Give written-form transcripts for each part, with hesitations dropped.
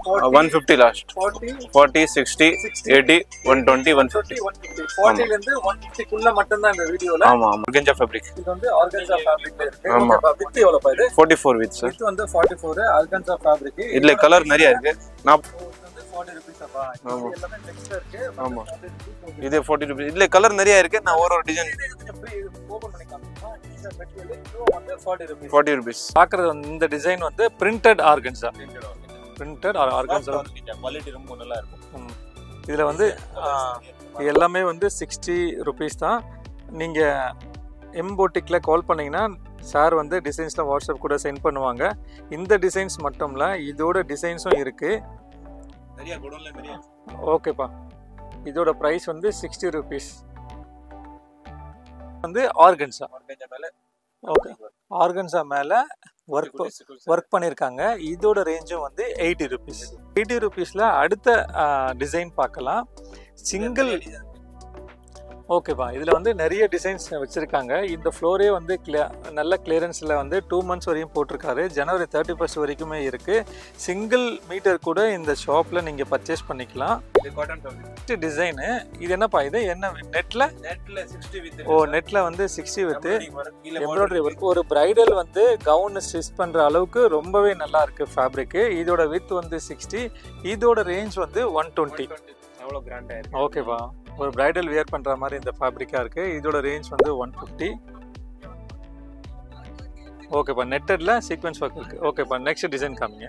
150 last 40 60 80 120 150 40 ல இருந்து 150 குள்ள மட்டும் தான் இந்த வீடியோல. ஆமா ஆர்கன்ஜா ஃபேப்ரிக். இது வந்து ஆர்கன்ஜா ஃபேப்ரிக்ல இருக்கு. ஓகேப்பா. வித் எவ்வளவு பா இது? 44 வித் சார். இது வந்து 44 ஆர்கன்ஜா ஃபேப்ரிக். இதுல கலர் நிறைய இருக்கு. நான் வந்து 40 ரூபீஸ் அப்பா. இது எல்லாமே டெக்ஸ்டர் இருக்கு. ஆமா. இது 40 ரூபீஸ். இதுல கலர் நிறைய இருக்கு. நான் ஒரு டிசைன் ஓபன் பண்ணி காமிப்பா. இந்த மெட்டீரியல் இது வந்து 40 ரூபீஸ். 40 ரூபீஸ். பாக்குறது இந்த டிசைன் வந்து printed organza. Printed organza quality ரொம்ப நல்லா இருக்கும். இதுல வந்து எல்லாமே வந்து 60 ரூபீஸ் தான். நீங்க எம்போட்டிக்ல கால் பண்ணீங்கன்னா சார் வந்து டிசைன்ஸ்லாம் வாட்ஸ்அப் கூட சென்ட் பண்ணுவாங்க. இந்த டிசைன்ஸ் மட்டும் இல்ல, இதோட டிசைன்ஸும் இருக்கு. நிறைய குடோன்ல நிறைய. ஓகேப்பா. இதோட பிரைஸ் வந்து 60 ரூபீஸ். வந்து ஆர்கன்ஸா மேல. ஓகே. ஆர்கன்ஸா மேல ஒர்க் பண்ணியிருக்காங்க. இதோட ரேஞ்சும் வந்து 80 ரூபீஸ். 80 ரூபீஸில் அடுத்த டிசைன் பார்க்கலாம். சிங்கிள். ஓகேப்பா. இதில் வந்து நிறைய டிசைன்ஸ் வச்சுருக்காங்க. இந்த ஃப்ளோரே வந்து நல்ல கிளியரன்ஸில் வந்து 2 months வரையும் போட்டிருக்காரு. ஜனவரி 31 வரைக்குமே இருக்குது. சிங்கிள் மீட்டர் கூட இந்த ஷாப்பில் நீங்கள் பர்ச்சேஸ் பண்ணிக்கலாம். டிசைனு இது என்னப்பா? இது என்ன நெட்டில் 60 வித். ஓ, நெட்டில் வந்து 60 வித் எம்ப்ராய்டரி ஒர்க். ஒரு பிரைடல் வந்து கவுன் ஸ்டிச் பண்ணுற அளவுக்கு ரொம்பவே நல்லா இருக்குது ஃபேப்ரிக்கு. இதோட வித் வந்து 60. இதோட ரேஞ்ச் வந்து 120. எவ்வளோ கிராண்டாக இருக்கு. ஓகேப்பா. ஒரு பிரைடல் வியர் பண்ணுற மாதிரி இந்த ஃபேப்ரிக்காக இருக்குது. இதோட ரேஞ்ச் வந்து 150. ஓகேப்பா. நெட்டடில் சீக்வன்ஸ் ஒர்க் இருக்குது. ஓகேப்பா. நெக்ஸ்ட் டிசைன் காமிங்க.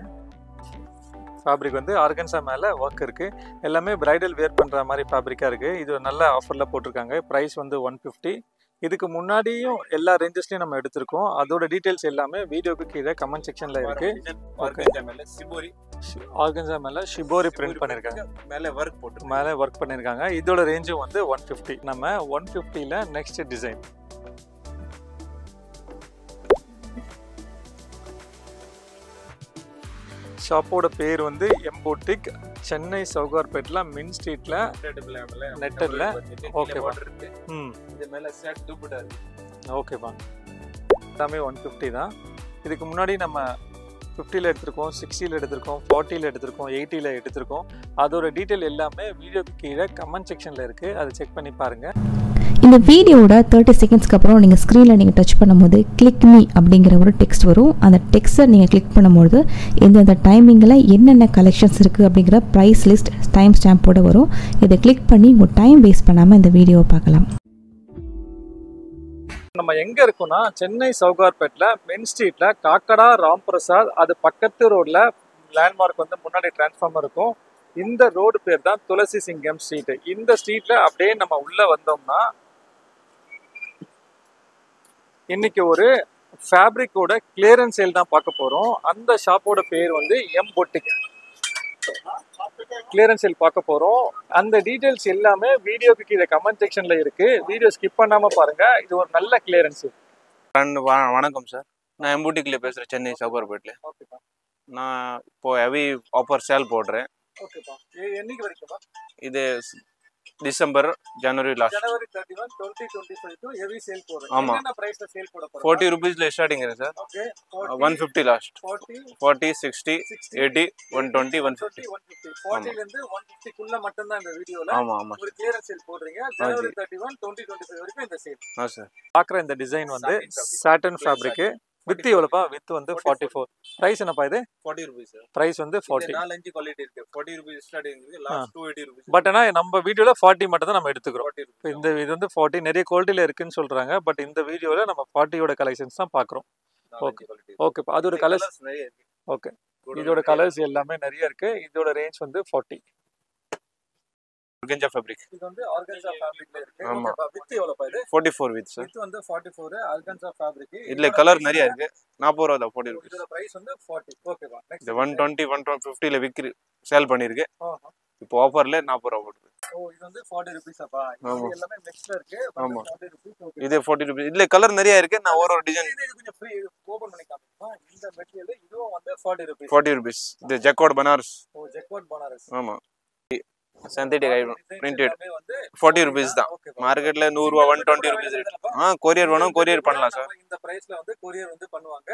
ஃபேப்ரிக் வந்து ஆர்கன்ஸா மேலே ஒர்க் இருக்குது. எல்லாமே பிரைடல் வியர் பண்ணுற மாதிரி ஃபேப்ரிக்காக இருக்குது. இது நல்ல ஆஃபரில் போட்டிருக்காங்க. ப்ரைஸ் வந்து 150. இதுக்கு முன்னாடியும் எல்லா ரேஞ்சஸ்லையும் நம்ம எடுத்திருக்கோம். அதோட டீட்டெயில்ஸ் எல்லாமே வீடியோக்கு கீழே கமெண்ட் செக்ஷனில் இருக்குது. ஆர்கன்ஸா மேலே ஷிபோரி பிரிண்ட் பண்ணியிருக்காங்க. மேலே ஒர்க் பண்ணியிருக்காங்க. இதோட ரேஞ்சும் வந்து 150. நம்ம 150ல நெக்ஸ்ட் டிசைன். ஷாப்போட பேர் வந்து எம்போட்டிக். சென்னை சவுகார்பேட்டில் மின் ஸ்ட்ரீட்ல நெட்டர்ல. ஓகேவா. ஓகேப்பா. எல்லாமே 150 தான். இதுக்கு முன்னாடி நம்ம 50ல எடுத்திருக்கோம், 60ல எடுத்திருக்கோம், 40ல எடுத்திருக்கோம், 80ல எடுத்திருக்கோம். அதோட டீட்டெயில் எல்லாமே வீடியோக்கு கீழே கமெண்ட் செக்ஷனில் இருக்குது. அதை செக் பண்ணி பாருங்கள். இந்த வீடியோவோட 30 செகண்ட்ஸ்க்கு அப்புறம் நீங்கள் ஸ்க்ரீனில் நீங்கள் டச் பண்ணும்போது கிளிக் மீ அப்படிங்கிற ஒரு டெக்ஸ்ட் வரும். அந்த டெக்ஸ்ட்டை நீங்கள் கிளிக் பண்ணும்போது எந்தெந்த டைமிங்கில் என்னென்ன கலெக்ஷன்ஸ் இருக்குது அப்படிங்கிற ப்ரைஸ் லிஸ்ட் டைம் ஸ்டாம்போட வரும். இதை கிளிக் பண்ணி உங்கள் டைம் வேஸ்ட் பண்ணாமல் இந்த வீடியோவை பார்க்கலாம். நம்ம எங்கே இருக்கோம்னா சென்னை சவுகார்பேட்டில் மெயின் ஸ்ட்ரீட்டில் காக்கடா ராம்பிரசாத். அது பக்கத்து ரோடில் லேண்ட்மார்க் வந்து முன்னாடி டிரான்ஸ்ஃபார்மர் இருக்கும். இந்த ரோடு பேர் தான் துளசி சிங்கம் ஸ்ட்ரீட். இந்த ஸ்ட்ரீட்டில் அப்படியே நம்ம உள்ளே வந்தோம்னா இன்னைக்கு ஒரு ஃபேப்ரிக்கோட கிளியரன்ஸ் சேல் தான் பார்க்க போகிறோம். அந்த ஷாப்போட பேர் வந்து எம்போட்டிக். கிளியரன்ஸ் சேல் பார்க்க போகிறோம். அந்த டீட்டெயில்ஸ் எல்லாமே வீடியோக்கு கீழே கமெண்ட் செக்ஷனில் இருக்குது. வீடியோ ஸ்கிப் பண்ணாமல் பாருங்கள். இது ஒரு நல்ல கிளியரன்ஸ். வணக்கம் சார். நான் எம்போட்டிக்ல பேசுகிறேன், சென்னை சவுகார்பேட்டில். நான் இப்போ ஹெவி ஆஃபர் சேல் போடுறேன். ஓகேப்பா. என்னைக்கு வரைக்கும்ப்பா? இது டிசம்பர் ஜனவரி லாஸ்ட். ஜனவரி 31 2025 க்கு ஹெவி சேல் போடுறோம். ஆமா. என்ன பிரைஸ்ல சேல் போட போறோம்? 40 ரூபீஸ்ல ஸ்டார்டிங் இருக்கு சார். ஓகே. 150 லாஸ்ட். 40 60 60 80 120 150. 40 ல இருந்து 150 குள்ள மட்டும் தான் இந்த வீடியோல. ஆமா ஆமா. ஒரு கிளியரன்ஸ் சேல் போடுறீங்க. ஜனவரி 31 2025 வரைக்கும் இந்த சேல். சார். பாக்குற இந்த டிசைன் வந்து சாட்டன் ஃபேப்ரிக். வித் எவ்வளவுப்பா? வித் வந்து 44. பிரைஸ் என்னப்பா இது? 40 ரூபீஸ் சார். பிரைஸ் வந்து 40. 4 குவாலிட்டி இருக்கு. 40 ரூபீஸ் ஸ்டார்டிங் இருக்கு. Last 280 rupees. பட் ஆனா நம்ம வீடியோல 40 மட்டும் தான் நம்ம எடுத்துக்கிறோம். இந்த இது வந்து 40 நிறைய குவாலிட்டில இருக்குன்னு சொல்றாங்க. பட் இந்த வீடியோல நம்ம 40யோட கலெக்ஷன்ஸ் தான் பாக்குறோம். ஓகே. ஓகேப்பா. அதோட கலர்ஸ் நிறைய இருக்கு. ஓகே. இதோட கலர்ஸ் எல்லாமே நிறைய இருக்கு. இதோட ரேஞ்ச் வந்து 40. Organza fabric. இது வந்து ஆர்கன்ஸா ஃபேப்ரிக்ல இருக்கு. ஆமா. வித் எவ்வளவுப்பா இது? 44 வித் சார். இது வந்து 44 ஆர்கன்ஸா ஃபேப்ரிக். இதுல கலர் நிறைய இருக்கு. 40 ரூபாய் தான் 40 ரூபீஸ். இதோட பிரைஸ் வந்து 40. ஓகேவா. இது 120 150 ல விக்ரி சேல் பண்ணிருக்கு. இப்போ ஆஃபர்ல 40 ரூபாய் போட்டு. ஓ, இது வந்து 40 ரூபீஸ் அப்பா. இது எல்லாமே மிக்ஸ்ல இருக்கு. ஆமா. 40 ரூபீஸ். ஓகே. இது 40 ரூபீஸ். இதுல கலர் நிறைய இருக்கு. நான் ஒரு டிசைன் இது கொஞ்சம் ஃப்ரீ ஓபன் பண்ணி காமிப்பா. இந்த மெட்டீரியல் இதுவும் வந்து 40 ரூபீஸ். 40 ரூபீஸ். இது ஜக்கார்ட் பனாரஸ். ஓ, ஜக்கார்ட் பனாரஸ். ஆமா. synthetic printed 40 rupees தான். மார்க்கெட்ல 100 ரூபாய் 120 rupees ரேட். கொரியர் வேணும், கொரியர் பண்ணலாம் சார். இந்த பிரைஸ்ல வந்து கொரியர் வந்து பண்ணுவாங்க.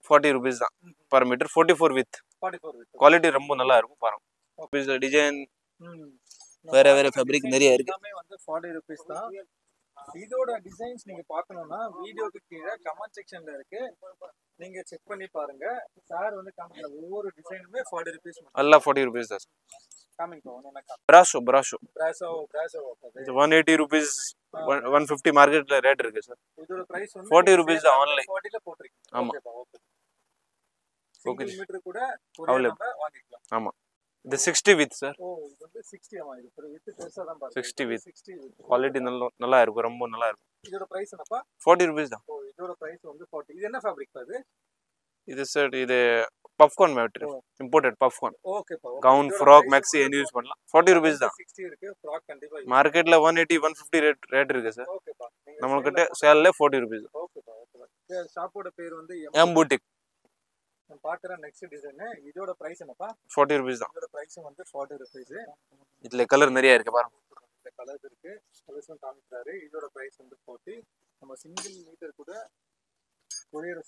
40 rupees தான் per metre. 44 width. 44 width. Quality ரொம்ப நல்லா இருக்கும் பாருங்க. டிசைன் வேற வேற ஃபேப்ரிக் நிறைய இருக்கு. எல்லாமே வந்து 40 rupees தான். இதோட டிசைன்ஸ் நீங்க பார்க்கணும்னா வீடியோக்கு கீழே கமெண்ட் செக்ஷன்ல இருக்கு, நீங்க செக் பண்ணி பாருங்க. சார் வந்து காமிக்கிற ஒவ்வொரு டிசைனுமே 40 rupees. எல்லாம் 40 rupees தான். காமிங்க ஒண்ணா. பிராசோ பிராசோ 180 rupees 150 மார்க்கெட்ல ரேட் இருக்கு சார். இதோட பிரைஸ் வந்து 40 rupees தான் ஆன்லைன். 40ல போட்டுருக்கீங்க. ஆமா. ஓகே. மீட்டர் கூட அவைலபிள் நம்ம வாங்கிக்கலாம். ஆமா. இது 60 வித் சார். ஓ இது வந்து 60 ஆமா. இது வித் பெருசா தான் பாருங்க. 60 வித். 60 வித். குவாலிட்டி நல்லா இருக்கும், ரொம்ப நல்லா இருக்கும். இதோட பிரைஸ் என்னப்பா? 40 rupees தான். ஓ இதோட பிரைஸ் வந்து 40. இது என்ன ஃபேப்ரிக் அது? இது சார் இது பப்கார்ன் மெட்டீரியல், இம்போர்ட்டட் பப்கார்ன். ஓகேப்பா. கவுன், ஃப்ராக், மேக்ஸி என்ன யூஸ் பண்ணலாம். 40 rupees தான். 60 இருக்கு. ஃப்ராக் கண்டிப்பா மார்க்கெட்ல 180 150 ரேட் இருக்கு சார். ஓகேப்பா. நம்மகிட்ட சேல்ல 40 rupees. ஓகேப்பா. இந்த ஷாப்போட பேர் வந்து எம் பூட்டிக். நான் பார்க்குற நெக்ஸ்ட் டிசைன். இதோட பிரைஸ் என்னப்பா? 40 rupees தான். இதோட பிரைஸ் வந்து 40 rupees. இதுல கலர் நிறைய இருக்கு பாருங்க. இந்த கலர்ஸ் இருக்கு. கலர்ஸும் காமிக்கிறாரு. இதோட பிரைஸ் வந்து 40. நம்ம சிங்கிள் மீட்டர் கூட கொரியர்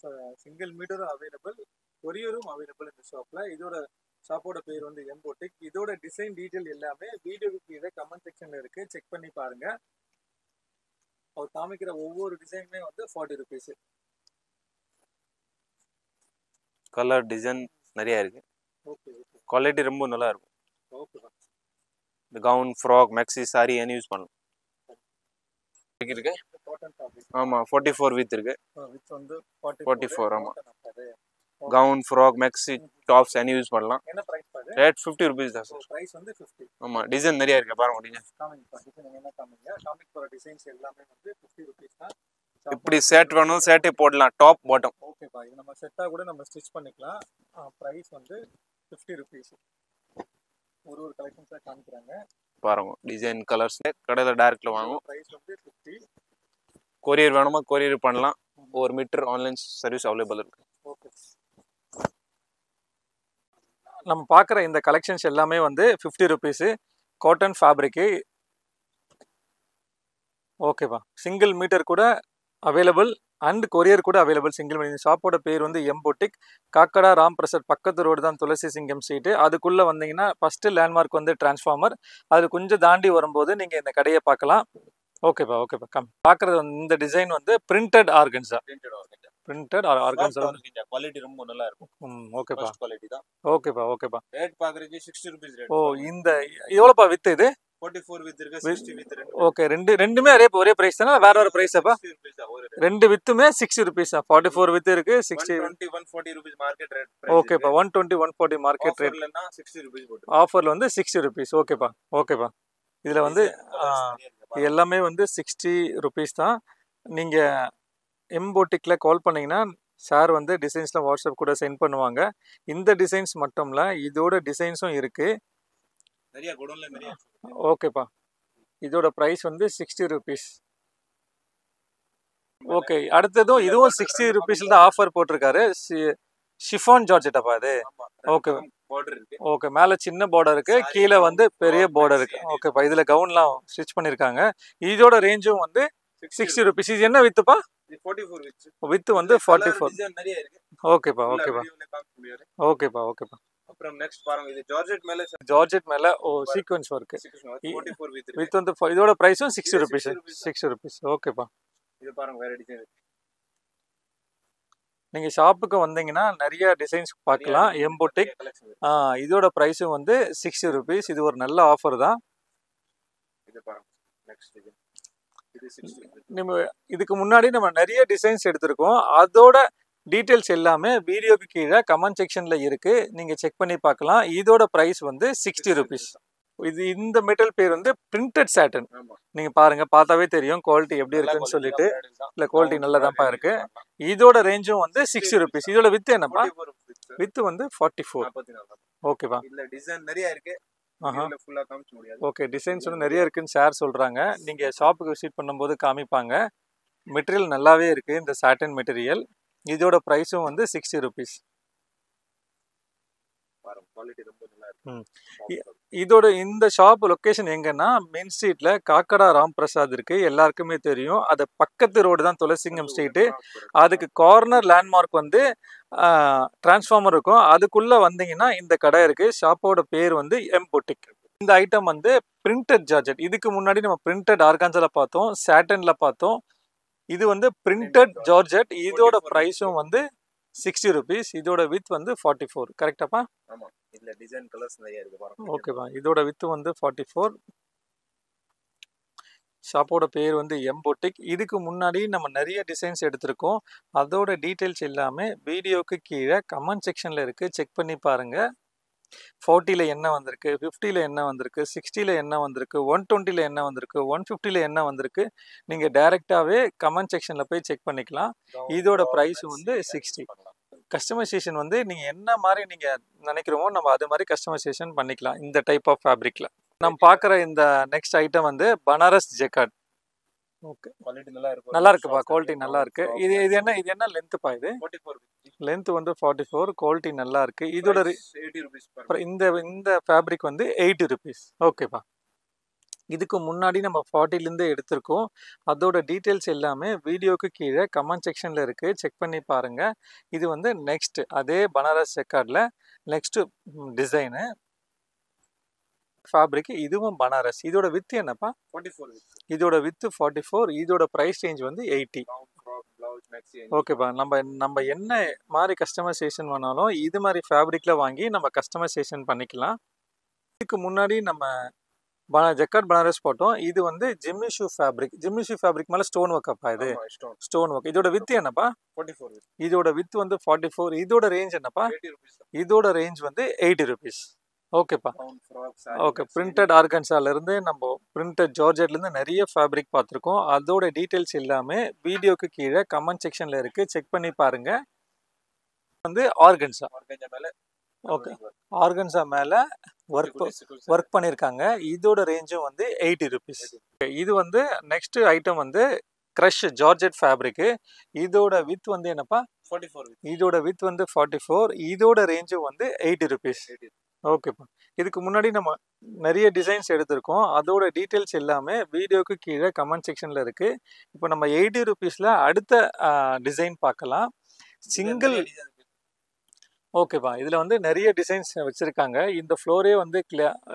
சிங்கிள் மீட்டரும் அவைலபிள், கொரியரும் அவைலபிள் இந்த ஷாப்ல. இதோட ஷாப்போட பேர் வந்து எம் பூட்டிக். இதோட டிசைன் டீடைல் எல்லாமே வீடியோக்கு கீழே கமெண்ட் செக்ஷன்ல இருக்கு, செக் பண்ணி பாருங்க. அவர் காமிக்கிற ஒவ்வொரு டிசைனுமே வந்து 40 rupees. கலர் டிசைன் நிறைய இருக்கு. ஓகே. குவாலிட்டி ரொம்ப நல்லா இருக்கும். ஓகேப்பா. இந்த கவுன், ஃப்ராக், மேக்ஸி, சாரி என்ன யூஸ் பண்ணலாம் இருக்கு. Cotton fabric. ஆமா 44 வித் இருக்கு. வித் வந்து 44 ஆமா. கவுன், ஃப்ராக், மேக்ஸி, டாப்ஸ் என்ன யூஸ் பண்ணலாம். என்ன பிரைஸ் பாரு? ரேட் 50 rupees தான் சார். பிரைஸ் வந்து 50. ஆமா டிசைன் நிறைய இருக்கு பாருங்க. டிசைன் காமிங்க டிசைன் என்ன காமிங்க. காமிக் போற டிசைன்ஸ் எல்லாமே வந்து 50 rupees தான். இப்படி செட் வேணும் செட்டே போடலாம், டாப் பாட்டம். ஓகேப்பா. இது நம்ம செட்டா கூட நம்ம ஸ்டிச் பண்ணிக்கலாம். பிரைஸ் வந்து 50 rupees. ஒரு கலெக்ஷன்ஸா காமிக்கிறாங்க பாருங்க. டிசைன் கலர்ஸ் கடையில டைரக்ட்ல வாங்குவோம். பிரைஸ் வந்து 50. கொரியர் வேணுமா கொரியர் பண்ணலாம். ஒரு மீட்டர் ஆன்லைன் சர்வீஸ் அவைலபிள் இருக்கு. ஓகே. நம்ம பார்க்குற இந்த கலெக்ஷன்ஸ் எல்லாமே வந்து 50 rupees. Cotton fabric. ஓகேப்பா. சிங்கிள் மீட்டர் கூட அவைலபிள் அண்ட் கொரியர் கூட அவைலபிள். Single meter. ஷாப்போட பேர் வந்து எம் பூட்டிக். காக்கடா ராம் பிரசாத் பக்கத்து ரோடு தான் துளசி சிங்கம் ஸ்ட்ரீட்டு. அதுக்குள்ளே வந்தீங்கன்னா ஃபஸ்ட்டு லேண்ட்மார்க் வந்து டிரான்ஸ்ஃபார்மர். அது கொஞ்சம் தாண்டி வரும்போது நீங்கள் இந்த கடையை பார்க்கலாம். ஓகேப்பா. பார்க்குறது இந்த டிசைன் வந்து printed organza. Printed organza quality ரொம்ப நல்லா இருக்கும். ஓகேப்பா. குவாலிட்டி தான். ஓகேப்பா. ரேட் பாக்குறது 60 rupees ரேட். ஓ இந்த எவ்வளோப்பா வித்து இது? 44 வித் இருக்கு, 60 வித் இருக்கு. ஓகே. ரெண்டுமே ஒரே பிரைஸ் தானே, வேற பிரைஸாப்பா? ரெண்டு வித்துமே 60 rupees. 44 வித் இருக்கு, 60 140 rupees மார்க்கெட் ரேட். ஓகேப்பா. 120 140 மார்க்கெட் ரேட். ஆஃபர்லனா 60 rupees போட்டு. ஆஃபர்ல வந்து 60 rupees. ஓகேப்பா. இதுல வந்து எல்லாமே வந்து 60 rupees தான். நீங்க எம் பூட்டிக்ல கால் பண்ணீங்கன்னா சார் வந்து டிசைன்ஸ்லாம் வாட்ஸ்அப் கூட சென்ட் பண்ணுவாங்க. இந்த டிசைன்ஸ் மட்டும் இல்ல, இதோட டிசைன்ஸும் இருக்கு. நிறைய குடோன்ல நிறைய. ஓகேப்பா. இதோட பிரைஸ் வந்து 60 rupees. ஓகே. அடுத்ததும் இதுவும் 60 rupeesல தான் ஆஃபர் போட்டிருக்காரு. ஷிஃபான் ஜார்ஜெட்டாப்பா அது? ஓகே. பார்டர் இருக்கு. ஓகே. மேலே சின்ன பார்டர் இருக்கு, கீழே வந்து பெரிய பார்டர் இருக்கு. ஓகேப்பா. இதுல கவுன்லாம் ஸ்டிச் பண்ணிருக்காங்க. இதோட ரேஞ்சும் வந்து 60 rupees. இது என்ன வித்துப்பா? 44 வித். வித்து வந்து 44. டிசைன் நிறைய இருக்கு. ஓகேப்பா. ஓகேப்பா. அப்புறம் நெக்ஸ்ட் பாருங்க. இது ஜார்ஜெட் மேல சீக்வென்ஸ் வர்க். 44 வித் இருக்கு. வித் வந்து இதோட பிரைஸும் 60 rupees. 60 rupees. ஓகேப்பா. இது பாருங்க வேற டிசைன் இருக்கு. நீங்க ஷாப்புக்கு வந்தீங்கன்னா நிறைய டிசைன்ஸ் பார்க்கலாம். எம் பூட்டிக். இதோட பிரைஸும் வந்து 60 rupees. இது ஒரு நல்ல ஆஃபர் தான். இது பாருங்க நெக்ஸ்ட் டிசைன். இது 60. நம்ம இதுக்கு முன்னாடி நம்ம நிறைய டிசைன்ஸ் எடுத்திருக்கோம். அதோட டீட்டெயில்ஸ் எல்லாமே வீடியோக்கு கீழே கமெண்ட் செக்ஷன்ல இருக்கு, நீங்க செக் பண்ணி பார்க்கலாம். இதோட பிரைஸ் வந்து 60 rupees. இது இந்த மெட்டல் பேர் வந்து பிரிண்டட் சாட்டன். நீங்க பாருங்க, பார்த்தாவே தெரியும் குவாலிட்டி எப்படி இருக்குன்னு சொல்லிட்டு. இல்ல குவாலிட்டி நல்லதாப்பா இருக்கு. இதோட ரேஞ்சும் வந்து 60 rupees. இதோட வித்து என்னப்பா? வித்து வந்து 44. ஓகேவா. இல்ல டிசைன் நிறைய இருக்கு. இதுல ஃபுல்லா காமிக்க முடியாது. ஓகே. டிசைன்ஸ் வந்து நிறைய இருக்குன்னு சார் சொல்றாங்க. நீங்க ஷாப்புக்கு விசிட் பண்ணும்போது காமிப்பாங்க. மெட்டீரியல் நல்லாவே இருக்கு இந்த சாட்டன் மெட்டீரியல். இதோட பிரைஸும் வந்து 60 rupees. பாருங்க குவாலிட்டி ரொம்ப நல்லா இருக்கு. ம். இதோட இந்த ஷாப் லொகேஷன் எங்கன்னா மெயின் ஸ்ட்ரீட்ல காக்கடா ராம் பிரசாத் இருக்கு, எல்லாருக்குமே தெரியும். அது பக்கத்து ரோடு தான் துளசிங்கம் ஸ்ட்ரீட்டு. அதுக்கு கார்னர் லேண்ட்மார்க் வந்து டிரான்ஸ்ஃபார்மர் இருக்கும். அதுக்குள்ள வந்தீங்கன்னா இந்த கடை இருக்கு. ஷாப்போட பேர் வந்து எம் பொட்டிக். இந்த ஐட்டம் வந்து பிரிண்டட் ஜார்ஜெட். இதுக்கு முன்னாடி நம்ம பிரிண்டட் ஆர்கான்சால பார்த்தோம், சாட்டன்ல பார்த்தோம். இது வந்து பிரிண்டட் ஜார்ஜெட். இதோட பிரைஸும் வந்து 60 rupees. இதோட வித் வந்து 44. கரெக்டாப்பா? ஆமா. இதுல டிசைன் கலர்ஸ் நிறைய இருக்கு பாருங்க. ஓகேப்பா. இதோட வித் வந்து 44. ஷாப்போட பேர் வந்து எம் பொட்டிக். இதுக்கு முன்னாடி நம்ம நிறைய டிசைன்ஸ் எடுத்திருக்கோம். அதோட டீட்டெயில்ஸ் எல்லாமே வீடியோக்கு கீழே கமெண்ட் செக்ஷன்ல இருக்கு. செக் பண்ணி பாருங்க. 40ல என்ன வந்திருக்கு, 50ல என்ன வந்திருக்கு, 60ல என்ன வந்திருக்கு, 120ல என்ன வந்திருக்கு, 150ல என்ன வந்திருக்கு, நீங்க டைரக்டாவே கமெண்ட் செக்ஷன்ல போய் செக் பண்ணிக்கலாம். இதோட பிரைஸ் வந்து 60. கஸ்டமைசேஷன் வந்து நீங்க என்ன மாதிரி நீங்க நினைக்கிறோமோ நம்ம அது மாதிரி கஸ்டமைசேஷன் பண்ணிக்கலாம் இந்த டைப் ஆஃப் ஃபேப்ரிக்ல. நம்ம பார்க்குற இந்த நெக்ஸ்ட் ஐட்டம் வந்து பனாரஸ் ஜெக்கார்ட். ஓகே, குவாலிட்டி நல்லா இருக்கு. நல்லா இருக்குப்பா, குவாலிட்டி நல்லா இருக்கு. இது என்ன லென்த்ப்பா? இது 44 லென்த் வந்து 44, குவாலிட்டி நல்லா இருக்கு. இதோட 80 rupees per. அப்புறம் இந்த ஃபேப்ரிக் வந்து 80 rupees. ஓகேப்பா. இதுக்கு முன்னாடி நம்ம 40லேருந்து எடுத்திருக்கோம். அதோட டீட்டெயில்ஸ் எல்லாமே வீடியோக்கு கீழே கமெண்ட் செக்ஷனில் இருக்குது. செக் பண்ணி பாருங்கள். இது வந்து நெக்ஸ்ட் அதே பனாரஸ் ஜெக்கார்டில் நெக்ஸ்ட்டு டிசைனு ஃபேப்ரிக். இதுவும் பனாரஸ். இதோட வித் என்னப்பா? 44 with இதோட வித் 44. இதோட ப்ரைஸ் ரேஞ்ச் வந்து 80. long frock, blouse, maxi. ஓகேப்பா. நம்ம என்ன மாதிரி கஸ்டமைசேஷன் பண்ணாலும் இது மாதிரி ஃபேப்ரிக்கில் வாங்கி நம்ம கஸ்டமைசேஷன் பண்ணிக்கலாம். இதுக்கு முன்னாடி நம்ம ஜெக்கார்ட் பனாரஸ் போட்டோம். இது வந்து Jimmy shoe fabric. Jimmy shoe fabric மேலே ஸ்டோன் ஒர்க்கப்பா இது? Stone work. இதோட வித் என்னப்பா? 44 with இதோட வித் வந்து 44. இதோட ரேஞ்ச் என்னப்பா? 80 rupees. இதோட ரேஞ்ச் வந்து 80 rupees. ஓகேப்பா. Long frock, saree, ஓகே. maxi. பிரிண்டட் ஆர்கன்சாலேருந்து நம்ம பிரிண்டட் ஜார்ஜெட்லேருந்து நிறைய ஃபேப்ரிக் பார்த்துருக்கோம். அதோட டீட்டெயில்ஸ் எல்லாமே வீடியோக்கு கீழே கமெண்ட் செக்ஷனில் இருக்குது. செக் பண்ணி பாருங்கள். வந்து ஆர்கன்சா. Organza மேல ஓகே. ஆர்கன்சா மேலே ஒர்க் பண்ணியிருக்காங்க. இதோட ரேஞ்சும் வந்து 80 rupees. இது வந்து நெக்ஸ்ட் ஐட்டம் வந்து க்ரஷ் ஜார்ஜெட் ஃபேப்ரிக்கு. இதோட வித் வந்து என்னப்பா? 44 with இதோட வித் வந்து 44. இதோட ரேஞ்சும் வந்து 80 rupees. ஓகேப்பா. இதுக்கு முன்னாடி நம்ம நிறைய டிசைன்ஸ் எடுத்திருக்கோம். அதோட டீட்டெயில்ஸ் எல்லாமே வீடியோக்கு கீழே கமெண்ட் செக்ஷனில் இருக்குது. இப்போ நம்ம 80 rupeesல அடுத்த டிசைன் பார்க்கலாம். சிங்கிள். ஓகேப்பா. இதில் வந்து நிறைய டிசைன்ஸ் வச்சுருக்காங்க. இந்த ஃப்ளோரே வந்து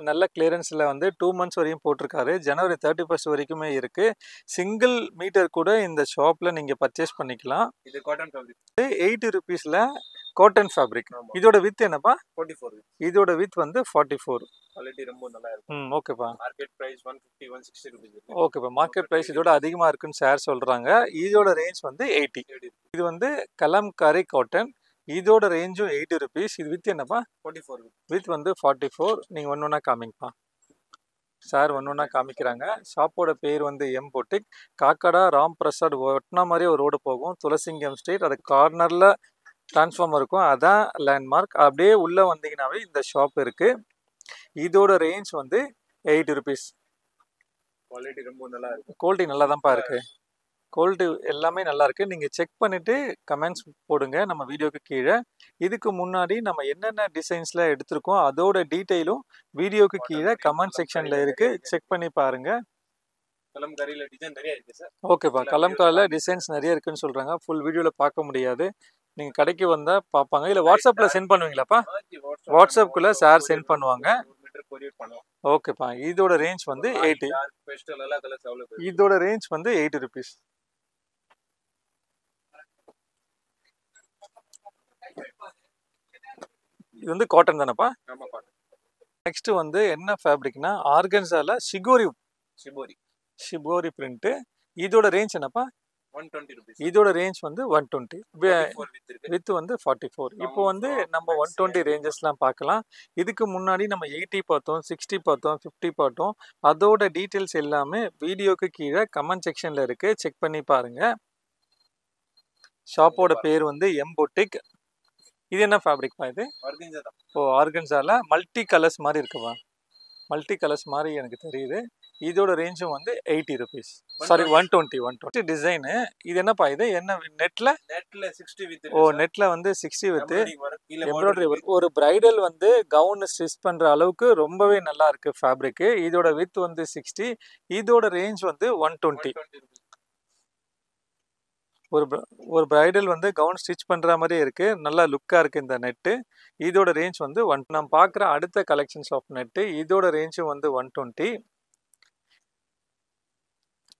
நல்ல கிளியரன்ஸில் வந்து 2 months வரையும் போட்டிருக்காரு. ஜனவரி 31st வரைக்குமே இருக்குது. சிங்கிள் மீட்டர் கூட இந்த ஷாப்பில் நீங்கள் பர்ச்சேஸ் பண்ணிக்கலாம். இது காட்டன் ஃபேப்ரிக். 80 rupeesல காட்டன் ஃபேப்ரிக். இதோட வித் என்னப்பா? 44 with இதோட வித் வந்து 44. குவாலிட்டி ரொம்ப நல்லா இருக்கு. ஓகேப்பா. மார்க்கெட் பிரைஸ் 150 160 rupees இருக்கு. ஓகேப்பா. மார்க்கெட் ப்ரைஸ் இதோட அதிகமாக இருக்குன்னு சார் சொல்கிறாங்க. இதோட ரேஞ்ச் வந்து 80. இது வந்து கலம்காரி காட்டன். இதோட ரேஞ்சும் 80 rupees. இது வித் என்னப்பா? 44 with வித் வந்து 44. நீங்கள் ஒன்று ஒன்றா காமிங்கப்பா. சார் ஒன்று ஒன்றா காமிக்கிறாங்க. ஷாப்போட பேர் வந்து எம் பொட்டிக். காக்கடா ராம் பிரசாத் ஒட்டினா மாதிரி ஒரு ரோடு போகும், துளசிங்கம் ஸ்ட்ரீட். அது கார்னரில் டிரான்ஸ்ஃபார்மர் இருக்கும், அதான் லேண்ட்மார்க். அப்படியே உள்ளே வந்தீங்கன்னாவே இந்த ஷாப் இருக்குது. இதோட ரேஞ்ச் வந்து 80 rupees. குவாலிட்டி ரொம்ப நல்லா இருக்கு. குவாலிட்டி நல்லா தான்ப்பா இருக்குது. குவாலிட்டி எல்லாமே நல்லா இருக்கு. நீங்கள் செக் பண்ணிவிட்டு கமெண்ட்ஸ் போடுங்க நம்ம வீடியோக்கு கீழே. இதுக்கு முன்னாடி நம்ம என்னென்ன டிசைன்ஸில் எடுத்திருக்கோம் அதோட டீட்டெயிலும் வீடியோக்கு கீழே கமெண்ட் செக்ஷனில் இருக்குது. செக் பண்ணி பாருங்கள். கலம்காரியில டிசைன் நிறைய இருக்கு சார். ஓகேப்பா. கலம்காரியில் டிசைன்ஸ் நிறைய இருக்குன்னு சொல்கிறாங்க. ஃபுல் வீடியோவில் பார்க்க முடியாது. நீங்கள் கடைக்கு வந்தால் பார்ப்பாங்க. இல்லை வாட்ஸ்அப்பில் சென்ட் பண்ணுவீங்களாப்பா? வாட்ஸ்அப்புக்குள்ளே சார் சென்ட் பண்ணுவாங்க. கொரியர் பண்ணுவோம். ஓகேப்பா. இதோட ரேஞ்ச் வந்து 80. பெஸ்டல் எல்லா கலர்ஸ் அவைலபிள். இதோட ரேஞ்ச் வந்து 80 rupees. இது வந்து காட்டன் தானேப்பா? ஆமா பாருங்க. நெக்ஸ்ட் வந்து என்ன ஃபேப்ரிக்னா ஆர்கன்சால ஷிபோரி பிரிண்ட்டு. இதோட ரேஞ்ச் என்னப்பா? 120 rupees. இதோட ரேஞ்ச் வந்து 120. 44 with இருக்கு. வித் வந்து 44. இப்போ வந்து நம்ம 120 ரேஞ்சஸ்லாம் பார்க்கலாம். இதுக்கு முன்னாடி நம்ம 80 பார்த்தோம், 60 பார்த்தோம், 50 பார்த்தோம். அதோட டீட்டெயில்ஸ் எல்லாமே வீடியோக்கு கீழே கமெண்ட் செக்ஷனில் இருக்குது. செக் பண்ணி பாருங்கள். ஷாப்போட பேர் வந்து எம் பொட்டிக். இது என்ன ஃபேப்ரிக்ப்பா இது? ஆர்கன்ஜா தான். ஓ, ஆர்கன்சால மல்டி கலர்ஸ் மாதிரி இருக்குப்பா. மல்டி கலர்ஸ் மாதிரி எனக்கு தெரியுது. இதோட ரேஞ்சும் வந்து 80 ருபீஸ். Sorry 120 design. இது என்னப்பா இது என்ன நெட்ல 60 வித் ஓ நெட்ல வந்து 60 வித் எம்ப்ராய்டரி ஒர்க். ஒரு பிரைடல் வந்து கவுன் ஸ்டிச் பண்ற அளவுக்கு ரொம்பவே நல்லா இருக்கு ஃபேப்ரிக். இதோட வித் வந்து 60, இதோட ரேஞ்ச் வந்து 120. ஒரு பிரைடல் வந்து கவுன் ஸ்டிச் பண்ற மாதிரி இருக்கு, நல்லா லுக்கா இருக்கு இந்த நெட்டு. இதோட ரேஞ்ச் வந்து நம்ம பார்க்குற அடுத்த கலெக்ஷன்ஸ் ஆஃப் நெட்டு. இதோட ரேஞ்சும் வந்து 120.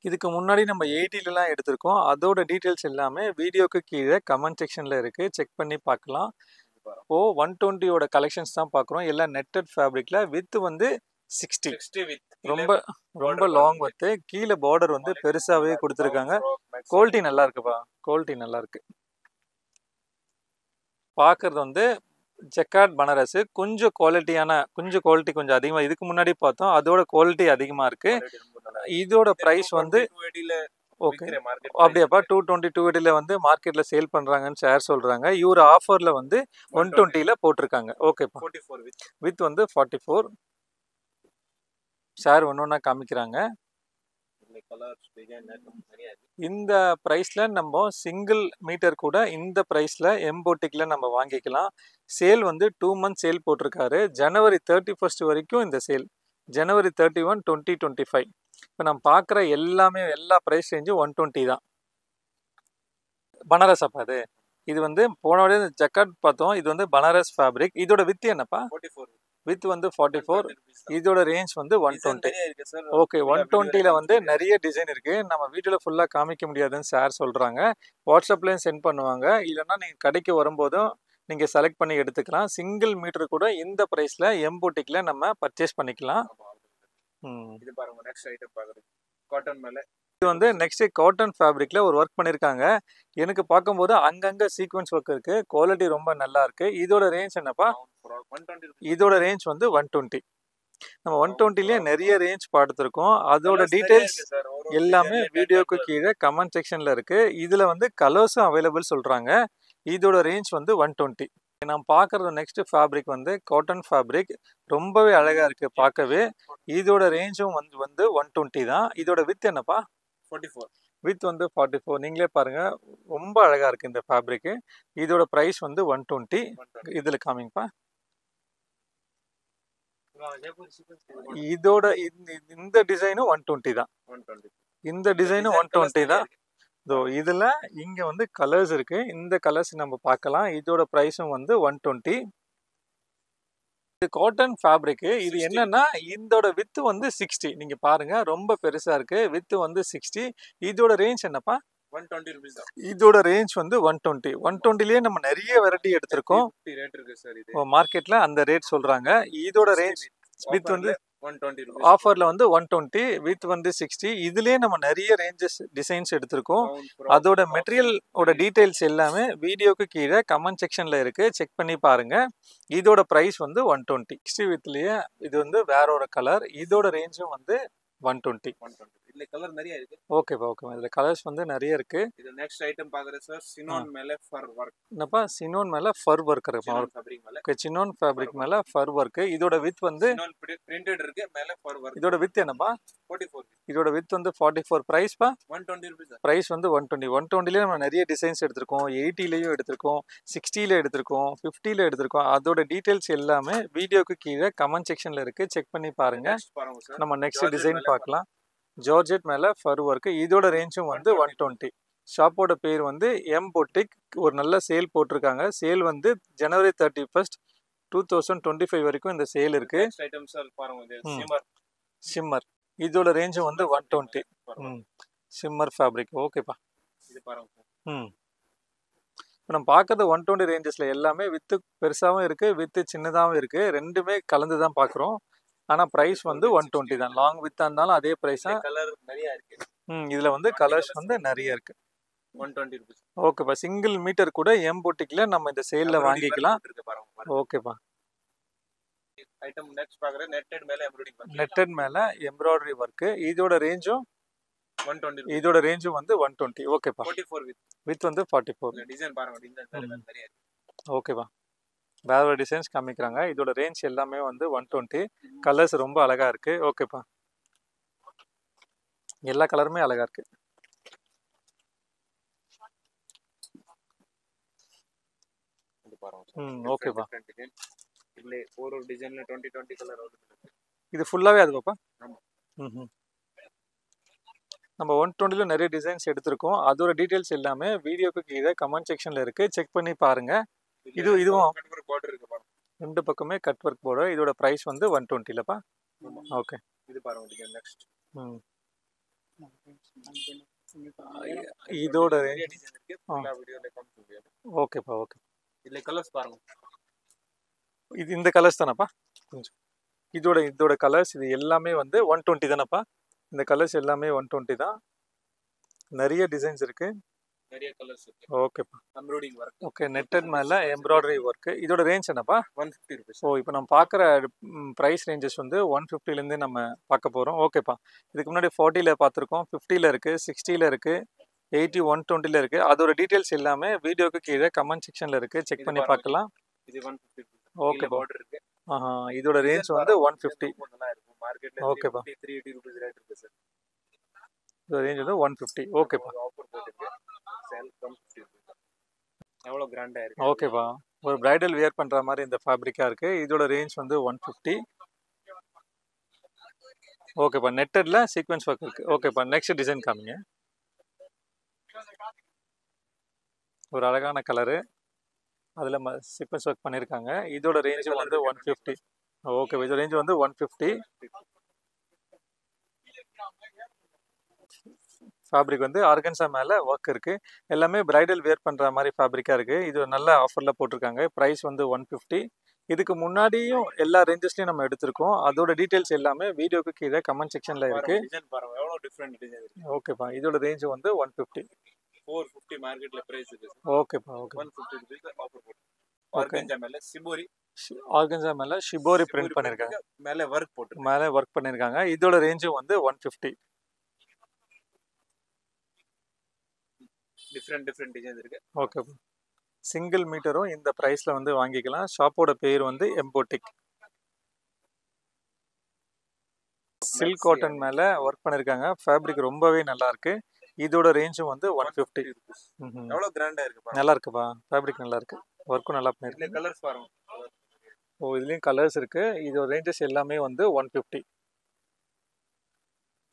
இதுக்கு முன்னாடி நம்ம 80லலாம் எடுத்திருக்கோம், அதோட டீட்டெயில்ஸ் எல்லாமே வீடியோக்கு கீழே கமெண்ட் செக்ஷனில் இருக்குது, செக் பண்ணி பார்க்கலாம். ஓ 120யோட கலெக்ஷன்ஸ் தான் பார்க்குறோம், எல்லாம் நெட்டட் ஃபேப்ரிக்கில். வித் வந்து 60 ரொம்ப ரொம்ப லாங் வித்து. கீழே பார்டர் வந்து பெருசாகவே கொடுத்துருக்காங்க. குவாலிட்டி நல்லா இருக்குப்பா, குவாலிட்டி நல்லா இருக்கு. பார்க்குறது வந்து ஜக்கார்ட் பனாரஸ். கொஞ்சம் குவாலிட்டி கொஞ்சம் அதிகமாக இதுக்கு முன்னாடி பார்த்தோம், அதோட குவாலிட்டி அதிகமாக இருக்கு. இதோட ப்ரைஸ் வந்து ஓகே அப்படியாப்பா 220 280 வந்து மார்க்கெட்டில் சேல் பண்ணுறாங்கன்னு சார் சொல்கிறாங்க. இவர் ஆஃபரில் வந்து 120ல் போட்டிருக்காங்க. ஓகேப்பா வித் வந்து 44. சார் ஒன்று ஒன்றா காமிக்கிறாங்க. இந்த ப்ரைஸில் நம்ம சிங்கிள் மீட்டர் கூட இந்த ப்ரைஸில் எம்போட்டிக்கில் நம்ம வாங்கிக்கலாம். சேல் வந்து 2 months சேல் போட்டிருக்காரு. ஜனவரி 31 வரைக்கும் இந்த சேல். ஜனவரி 31 2025. இப்போ நம்ம பார்க்குற எல்லாமே எல்லா ப்ரைஸ் ரேஞ்சும் 120 தான். பனாரஸ் அப்பா இது வந்து போனோட ஜக்கார்ட் பார்த்தோம், இது வந்து பனாரஸ் ஃபேப்ரிக். இதோட வித் என்னப்பா? வித் வந்து 44. இதோட ரேஞ்ச் வந்து 120. ஓகே 120ல் வந்து நிறைய டிசைன் இருக்கு, நம்ம வீடியோவில் ஃபுல்லாக காமிக்க முடியாதுன்னு சார் சொல்கிறாங்க. வாட்ஸ்அப்லேயும் சென்ட் பண்ணுவாங்க, இல்லைன்னா நீங்கள் கடைக்கு வரும்போதும் நீங்கள் செலக்ட் பண்ணி எடுத்துக்கலாம். சிங்கிள் மீட்டர் கூட இந்த ப்ரைஸில் எம்போட்டிக்கில் நம்ம பர்ச்சேஸ் பண்ணிக்கலாம். இது பாருங்க நெக்ஸ்ட் ஐட்டம் பாக்குறது காட்டன் மேல. இது வந்து நெக்ஸ்ட் காட்டன் ஃபேப்ரிக்ல ஒரு ஒர்க் பண்ணிருக்காங்க. எனக்கு பார்க்கும்போது அங்கங்க சீக்வென்ஸ் ஒர்க் இருக்கு, குவாலிட்டி ரொம்ப நல்லா இருக்கு. இதோட ரேஞ்ச் என்னப்பா? இதோட ரேஞ்ச் வந்து 120. நம்ம 120லயே நிறைய ரேஞ்ச் பார்த்துருக்கோம், அதோட டீடைல்ஸ் எல்லாமே வீடியோக்கு கீழே கமெண்ட் செக்ஷன்ல இருக்கு. இதுல வந்து கலர்ஸும் அவைலபிள் சொல்றாங்க. இதோட ரேஞ்ச் வந்து 120. நாம் பார்க்குறது நெக்ஸ்ட் ஃபேப்ரிக் வந்து காட்டன் ஃபேப்ரிக், ரொம்பவே அழகாக இருக்குது பார்க்கவே. இதோட ரேஞ்சும் வந்து 120 தான். இதோட வித் என்னப்பா? 44. வித் வந்து 44. நீங்களே பாருங்கள், ரொம்ப அழகாக இருக்குது இந்த ஃபேப்ரிக்கு. இதோட ப்ரைஸ் வந்து 120. இதில் காமிங்கப்பா. இதோட இந்த டிசைனும் 120 தான். இந்த டிசைனும் 120 தான். இதுல இங்க வந்து கலர்ஸ் இருக்கு, இந்த கலர்ஸ் நம்ம பார்க்கலாம். இதோட பிரைஸும் வந்து 120. இது காட்டன் ஃபேப்ரிக். இது என்னன்னா இதோட வித் வந்து 60. நீங்க பாருங்க ரொம்ப பெருசா இருக்கு, வித் வந்து 60. இதோட ரேஞ்ச் என்னப்பா? 120 rupees தான். இதோட ரேஞ்ச் வந்து 120. 120லயே நம்ம நிறைய வெரைட்டி எடுத்திருக்கோம். ரேட் இருக்கு சார், இது மார்க்கெட்ல அந்த ரேட் சொல்றாங்க. இதோட ரேஞ்ச் வித் வந்து 120 rupees. ஆஃபர்ல வந்து 120, வித் வந்து 60. இதுலயே நம்ம நிறைய ரேஞ்சஸ் டிசைன்ஸ் எடுத்திருக்கோம். அதோட மெட்டீரியலோட டீடைல்ஸ் எல்லாமே வீடியோக்கு கீழே கமெண்ட் செக்ஷன்ல இருக்கு, செக் பண்ணி பாருங்க. இதோட பிரைஸ் வந்து 120. 60 வித்லயே இது வந்து வேற ஒரு கலர். இதோட ரேஞ்சும் வந்து 120. இதுல கலர் நிறைய இருக்கு. ஓகேப்பா ஓகே, இதுல கலர்ஸ் வந்து நிறைய இருக்கு. இது நெக்ஸ்ட் ஐட்டம் பாக்குறேன் சார், சினோன் மேல ஃபர் வர்க். என்னப்பா? சினோன் மேல ஃபர் வர்க் இருக்கு. ஓகே, சினோன் ஃபேப்ரிக் மேல ஃபர் வர்க். இதோட வித் வந்து சினோன் பிரிண்டட் இருக்கு, மேல ஃபர் வர்க். இதோட வித் என்னப்பா? 44. இதோட வித் வந்து 44. பிரைஸ் பா? 120 rupees. பிரைஸ் வந்து 120. 120லயே நம்ம நிறைய டிசைன்ஸ் எடுத்திருக்கோம், 80லயும் எடுத்திருக்கோம், 60ல எடுத்திருக்கோம், 50ல எடுத்திருக்கோம். அதோட டீடைல்ஸ் எல்லாமே வீடியோக்கு கீழே கமெண்ட் செக்ஷன்ல இருக்கு, செக் பண்ணி பாருங்க. நம்ம நெக்ஸ்ட் டிசைன் பார்க்கலாம். ஜார்ஜெட் மேல ஃபர் ஒர்க். இதோட ரேஞ்சும் வந்து 120. ஷாப்போட பேர் வந்து எம் பொட்டிக். ஒரு நல்ல சேல் போட்டிருக்காங்க. சேல் வந்து ஜனவரி 31 2025 வரைக்கும் இந்த சேல் இருக்கு. ஷிம்மர். இதோட ரேஞ்சும் வந்து 120. Shimmer fabric. ஓகேப்பா. நம்ம பார்க்கறது 120 ரேஞ்சஸ்ல எல்லாமே வித்து பெருசாகவும் இருக்கு, வித்து சின்னதாகவும் இருக்கு, ரெண்டுமே கலந்து தான் பார்க்குறோம். ஆனால் ப்ரைஸ் வந்து 120 தான். லாங் வித்தா இருந்தாலும் அதே ப்ரைஸ் தான். கலர் நிறைய இருக்கு. இதில் வந்து கலர்ஸ் வந்து நிறைய இருக்கு. 120 rupees. ஓகேப்பா, சிங்கிள் மீட்டர் கூட எம் பொட்டிக்ல நம்ம இந்த சேலில் வாங்கிக்கலாம். ஓகேப்பா. ஐட்டம் நெக்ஸ்ட் பார்க்குறேன், நெட்டட் மேல எம்ப்ராய்டரி ஒர்க். நெட்டட் மேல எம்ப்ராய்டரி ஒர்க். இதோட ரேஞ்சும் 120. இதோட ரேஞ்சும் வந்து 120. ஓகேப்பா. 44 வித் வந்து 44. டிசைன் பாருங்க, டிசைன் நிறைய இருக்கு. ஓகேப்பா. வேற ஒரு டிசைன்ஸ் காமிக்கிறாங்க. இதோட ரேஞ்ச் எல்லாமே வந்து 120. கலர்ஸ் ரொம்ப அழகா இருக்கு. ஓகேப்பா. எல்லா கலருமே அழகா இருக்கு. இது பாருங்க ம் ஓகேப்பா. டிசைன் இல்ல ஒரு டிசைன்ல 20 கலர் வருது. இது ஃபுல்லாவே அது பாப்பா. ஆமா. ம். நம்ம 120ல நிறைய டிசைன்ஸ் எடுத்திருக்கோம். அதோட டீடைல்ஸ் எல்லாமே வீடியோக்கு கீழே கமெண்ட் செக்ஷன்ல இருக்கு. செக் பண்ணி பாருங்க. இதுவும் பார்டர் இருக்கு பாருங்க. ரெண்டு பக்கமே கட் ஒர்க் போர்டு. இதோட பிரைஸ் வந்து 120லப்பா. ஓகே. இது பாருங்க நெக்ஸ்ட். ம். இதோட டிசைன் இருக்கு. ஃபுல்லா வீடியோல காமிச்சிருக்கேன். ஓகேப்பா ஓகே. இதுல கலர்ஸ் பாருங்க. இது இந்த கலர்ஸ் தானப்பா? கொஞ்சம் இதோட கலர்ஸ் இது எல்லாமே வந்து 120 தானப்பா? இந்த கலர்ஸ் எல்லாமே 120 தான். நிறைய டிசைன்ஸ் இருக்கு. நிறைய கலர்ஸ் இருக்கு. ஓகேப்பா. Embroidery work. ஓகே. நெட்டட் மேல எம்ப்ராய்டரி ஒர்க். இதோட ரேஞ்ச் என்னப்பா? 150 ரூபீஸ். ஓ இப்போ நம்ம பார்க்குற ப்ரைஸ் ரேஞ்சஸ் வந்து 150லேருந்து நம்ம பார்க்க போகிறோம். ஓகேப்பா. இதுக்கு முன்னாடி 40ல பார்த்துருக்கோம், 50ல இருக்குது, 60ல இருக்குது, 80, 120ல இருக்குது. அதோட டீட்டெயில்ஸ் எல்லாமே வீடியோக்கு கீழே கமெண்ட் செக்ஷனில் இருக்குது. செக் பண்ணி பார்க்கலாம். இது 150. ஓகேப்பா. பார்டர் இருக்கு. ஆஹா. இதோட ரேஞ்ச் வந்து 150. மார்க்கெட்ல ஓகேப்பா. 380 ரூபீஸ் ரேட் இருக்கு சார். இதோட ரேஞ்ச் வந்து 150. ஓகேப்பா. ஆஃபர் போட்டுருக்கு. Sale 150 rupees. எவ்வளவு கிராண்டா இருக்கு. ஓகேப்பா. ஒரு பிரைடல் வியர் பண்ணுற மாதிரி இந்த ஃபேப்ரிக்காக இருக்குது. இதோட ரேஞ்ச் வந்து 150. ஓகேப்பா. நெட்டடில் சீக்வன்ஸ் ஒர்க் இருக்குது. ஓகேப்பா. நெக்ஸ்ட் டிசைன் காமிங்க. ஒரு அழகான கலரு, அதில் சீக்வன்ஸ் ஒர்க் பண்ணியிருக்காங்க. இதோட ரேஞ்சு வந்து 150. ஓகே. இதோட ரேஞ்சு வந்து 150. ஃபேப்ரிக் வந்து ஆர்கன்ஸா மேலே ஒர்க் இருக்குது. எல்லாமே பிரைடல் வியர் பண்ணுற மாதிரி ஃபேப்ரிக்காக இருக்குது. இது நல்ல ஆஃபரில் போட்டிருக்காங்க. ப்ரைஸ் வந்து 150. இதுக்கு முன்னாடியும் எல்லா ரேஞ்சஸ்லையும் நம்ம எடுத்திருக்கோம். அதோட டீட்டெயில்ஸ் எல்லாமே வீடியோக்கு கீழே கமெண்ட் செக்ஷனில் இருக்குது. டிசைன் பாருங்க எவ்வளவு டிஃபரெண்ட் டிசைன் இருக்கு. ஓகேப்பா. இதோட ரேஞ்சு வந்து 150. 450 மார்க்கெட்ல பிரைஸ் இருக்கு. ஓகேப்பா. ஓகே. 150 ரூபீஸ் ஆஃபர் போட்டு. ஆர்கன்ஜா மேல சிபோரி. ஆர்கன்ஸா மேலே ஷிபோரி பிரிண்ட் பண்ணியிருக்காங்க. மேல ஒர்க் போட்டு. மேலே ஒர்க் பண்ணியிருக்காங்க. இதோட ரேஞ்சும் வந்து 150. டிஃபரெண்ட் டிசைன் இருக்கு. ஓகே. சிங்கிள் மீட்டரும் இந்த ப்ரைஸில் வந்து வாங்கிக்கலாம். ஷாப்போட பேர் வந்து எம்போட்டிக். சில்க் காட்டன் மேலே ஒர்க் பண்ணியிருக்காங்க. ஃபேப்ரிக் ரொம்பவே நல்லா இருக்கு. இதோட ரேஞ்சும் வந்து 150. எவ்வளவு கிராண்டா இருக்கு. நல்லா இருக்குப்பா. ஃபேப்ரிக் நல்லா இருக்கு. ஒர்க்கும் நல்லா பண்ணிருக்கு. கலர்ஸ் பாருங்க. ஓ இதுலேயும் கலர்ஸ் இருக்கு. இதோட ரேஞ்சஸ் எல்லாமே வந்து 150.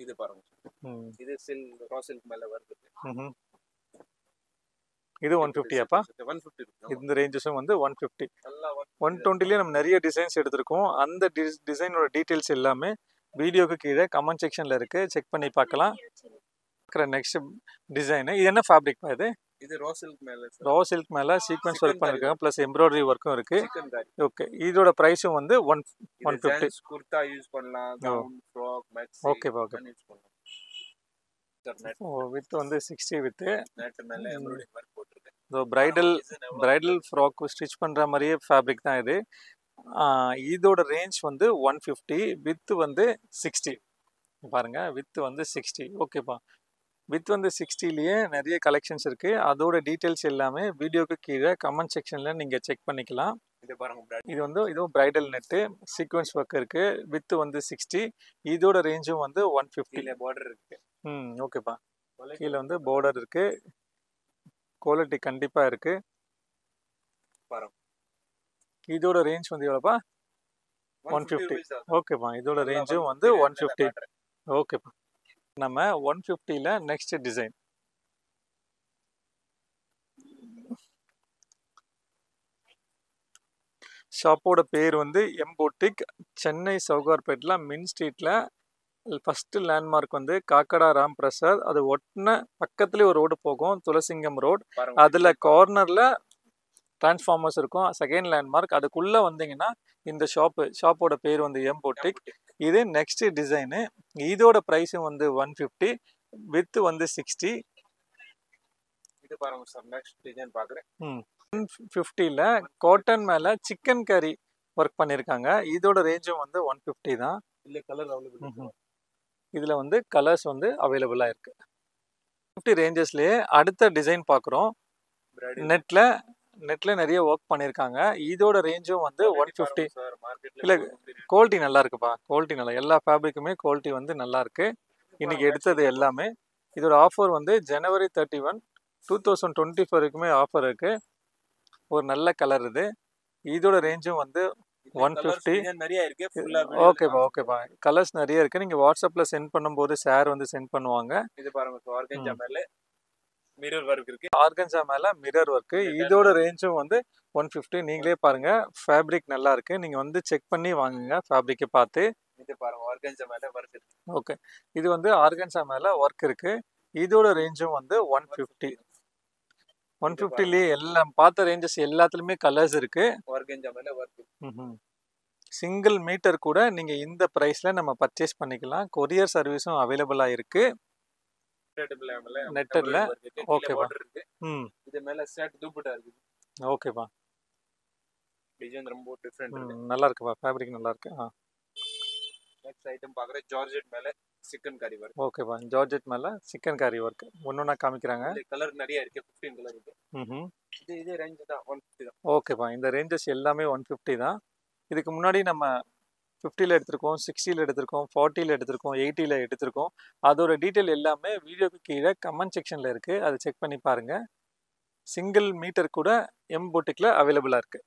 இது பாருங்க. இது சில்க் ரா சில்க் மேல வருது. இது 150ஆப்பா? 150. இந்த ரேஞ்சஸும் வந்து 150. 120லேயே நம்ம நிறைய டிசைன்ஸ் எடுத்திருக்கோம். அந்த டிசைனோட டீட்டெயில்ஸ் எல்லாமே வீடியோக்கு கீழே கமெண்ட் செக்ஷனில் இருக்குது. செக் பண்ணி பார்க்கலாம். நெக்ஸ்ட் டிசைனு இது என்ன ஃபேப்ரிக்ப்பா இது? இது ரா சில்க் மேல. ரா சில்க் மேலே சீக்வன்ஸ் ஒர்க் பண்ணியிருக்காங்க. ப்ளஸ் எம்ப்ராய்டரி ஒர்க்கும் இருக்குது. ஓகே. இதோட ப்ரைஸும் வந்து 150. குர்தா யூஸ் பண்ணலாம், கவுன், ஃப்ராக், மேக்ஸி. ஓகேப்பா. ஓகே. வித் வந்து 60 வித் நெட் மேல எம்ப்ராய்டரி ஒர்க் போட்டுருக்கு. ஸோ பிரைடல் ஃப்ராக் ஸ்டிச் பண்ணுற மாதிரியே ஃபேப்ரிக் தான் இது. இதோட ரேஞ்ச் வந்து 150. வித் வந்து 60 பாருங்க. வித் வந்து 60. ஓகேப்பா. வித் வந்து 60லேயே நிறைய கலெக்ஷன்ஸ் இருக்குது. அதோட டீட்டெயில்ஸ் எல்லாமே வீடியோக்கு கீழே கமெண்ட் செக்ஷனில் நீங்கள் செக் பண்ணிக்கலாம். இது வந்து இதுவும் பிரைடல் நெட்டு சீக்வன்ஸ் ஒர்க் இருக்குது. வித் வந்து 60. இதோட ரேஞ்சும் வந்து 150. பார்டர் இருக்குது. ஓகேப்பா. கீழே வந்து பார்டர் இருக்குது. குவாலிட்டி கண்டிப்பாக இருக்குது. இதோட ரேஞ்ச் வந்து எவ்வளோப்பா? 150. ஓகேப்பா. இதோட ரேஞ்சும் வந்து 150. ஓகேப்பா. நம்ம 150ல நெக்ஸ்ட் டிசைன். ஷாப்போட பேர் வந்து எம்போட்டிக். சென்னை சவுகார்பேட்டில் மின் ஸ்ட்ரீட்டில் ஃபஸ்ட்டு லேண்ட்மார்க் வந்து காக்கடா ராம் பிரசாத். அது ஒட்டின பக்கத்துலேயே ஒரு ரோடு போகும், துளசிங்கம் ரோடு. அதில் கார்னரில் டிரான்ஸ்ஃபார்மர்ஸ் இருக்கும். Second landmark. அதுக்குள்ளே வந்தீங்கன்னா இந்த ஷாப்போட பேர் வந்து எம்போட்டிக். இது நெக்ஸ்ட் டிசைனு. இதோட ப்ரைஸும் வந்து 150. வித் வந்து 60. இது பாருங்க சார். நெக்ஸ்ட் டிசைன் பார்க்குறேன். 150ல காட்டன் மேலே சிக்கன் கறி ஒர்க் பண்ணியிருக்காங்க. இதோட ரேஞ்சும் வந்து 150 தான். இல்லை கலர் அவைலபிள். இதில் வந்து கலர்ஸ் வந்து அவைலபிளாக இருக்குது. 50 ரேஞ்சஸ்லேயே அடுத்த டிசைன் பார்க்குறோம். நெட்டில் நிறைய ஒர்க் பண்ணியிருக்காங்க. இதோட ரேஞ்சும் வந்து 150. இல்லை குவாலிட்டி நல்லா இருக்குப்பா. குவாலிட்டி நல்லா, எல்லா ஃபேப்ரிக்குமே குவாலிட்டி வந்து நல்லா இருக்குது. இன்னைக்கு எடுத்தது எல்லாமே. இதோட ஆஃபர் வந்து ஜனவரி 31 2024 வரைக்குமே ஆஃபர் இருக்கு. ஒரு நல்ல கலர் இது. இதோட ரேஞ்சும் வந்து 150. நிறைய இருக்கு. ஃபுல்லா ஓகேப்பா ஓகேப்பா, கலர்ஸ் நிறைய இருக்கு. நீங்க வாட்ஸ்அப்ல சென்ட் பண்ணும்போது சார் வந்து சென்ட் பண்ணுவாங்க. இது பாருங்க, ஆர்கன்ஜா மேல மிரர் ஒர்க் இருக்கு. ஆர்கன்ஸா மேல மிரர் ஒர்க். இதோட ரேஞ்சும் வந்து 150. நீங்களே பாருங்க, ஃபேப்ரிக் நல்லா இருக்கு. நீங்க வந்து செக் பண்ணி வாங்குங்க ஃபேப்ரிக்கை பார்த்து. இது பாருங்க, ஆர்கன்ஜா மேல ஒர்க் இருக்கு. ஓகே, இது வந்து ஆர்கன்ஸா மேல ஒர்க் இருக்கு. இதோட ரேஞ்சும் வந்து 150. 150லயே எல்லாம் பார்த்த ரேஞ்சஸ் எல்லாத்துலயுமே கலர்ஸ் இருக்கு. ஆர்கன்ஜா மேல ஒர்க். சிங்கிள் மீட்டர் கூட நீங்க இந்த பிரைஸ்ல நம்ம பர்ச்சேஸ் பண்ணிக்கலாம். கொரியர் சர்வீஸும் அவைலபிளா இருக்கு நெட்டர்ல. ஓகேப்பா. இது மேல செட் துப்பட்டா இருக்கு. ஓகேப்பா, டிசைன் ரொம்ப டிஃபரெண்ட் இருக்கு. நல்லா இருக்குப்பா, ஃபேப்ரிக் நல்லா இருக்கு. நெக்ஸ்ட் ஐட்டம் பாக்குறேன், ஜார்ஜெட் மேல சிக்கன் கரி ஒர்க். ஓகேப்பா, ஜார்ஜெட் மேல சிக்கன் கரி ஒர்க். ஒன்னொன்னா காமிக்கிறாங்க. கலர் நிறைய இருக்கு, 15 கலர் இருக்கு. இது ரேஞ்ச் தான் 150 தான். ஓகேப்பா, இந்த ரேஞ்சஸ் எல்லாமே 150 தான். இதுக்கு முன்னாடி நம்ம 50ல எடுத்திருக்கோம், 60ல எடுத்திருக்கோம், 40ல எடுத்திருக்கோம், 80ல எடுத்திருக்கோம். அதோட டீட்டெயில் எல்லாமே வீடியோக்கு கீழே கமெண்ட் செக்ஷன்ல இருக்கு. அதை செக் பண்ணி பாருங்க. சிங்கிள் மீட்டர் கூட எம் பொட்டிக்ல அவைலபிளா இருக்கு.